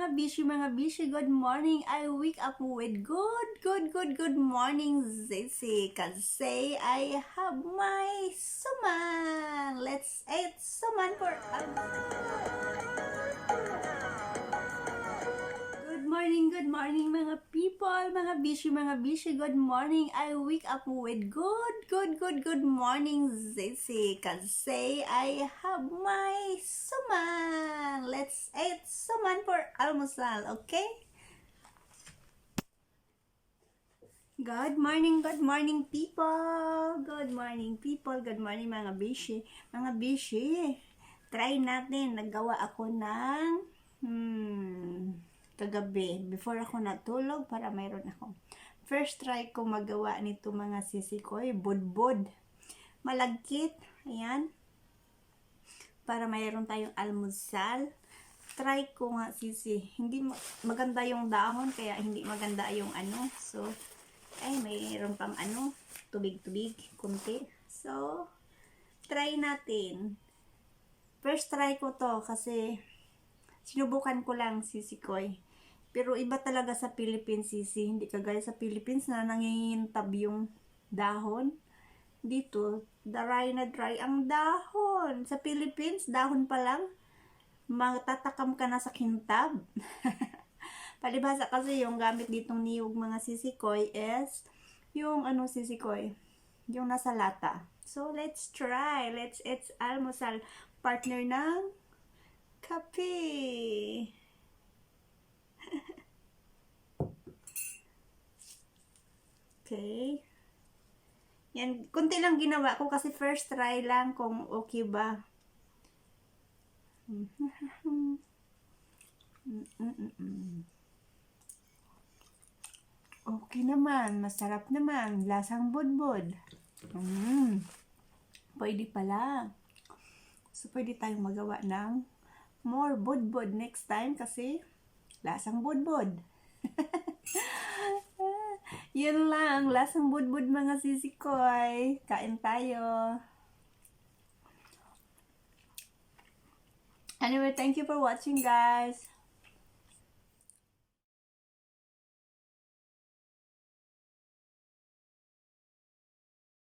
mga bishi, good morning. I wake up with good morning, Zissy. Kasi I have my suman. Let's eat suman for Good morning, mga people, mga bishi, good morning. I wake up with good morning, Zissy. Kasi I have my suman. Let's eat suman for almusal, okay? Good morning, people. Good morning, people. Good morning, mga bishi. Mga bishi, try natin. Naggawa ako ng kagabi, before ako natulog, para mayroon ako. First try ko magawa nito, mga sisi ko, budbud. Malagkit, ayan. Para mayroon tayong almusal. Try ko nga, sisi. Hindi maganda yung dahon, kaya hindi maganda yung ano. So, ay, mayroon pang ano, tubig-tubig, kunti. So, try natin. First try ko to, kasi sinubukan ko lang, sisi ko. Pero iba talaga sa Philippines, sisi. Hindi kagaya sa Philippines na nangingintab yung dahon. Dito, dry na dry ang dahon. Sa Philippines, dahon pa lang, matatakam ka na sa kintab. Palibhasa kasi yung gamit ditong niyog, mga sisikoy, is yung ano, sisikoy, yung nasa lata. So, let's try. Let's eat almusal. Partner ng coffe. Okay. Yan, kunti lang ginawa ko kasi first try lang kung okay ba. Okay naman, masarap naman, lasang budbud. Pwede pala. So, pwede tayong magawa ng more budbud next time kasi lasang budbud. Yun lang, lasang budbud, mga sisikoy. Kain tayo. Anyway, thank you for watching, guys.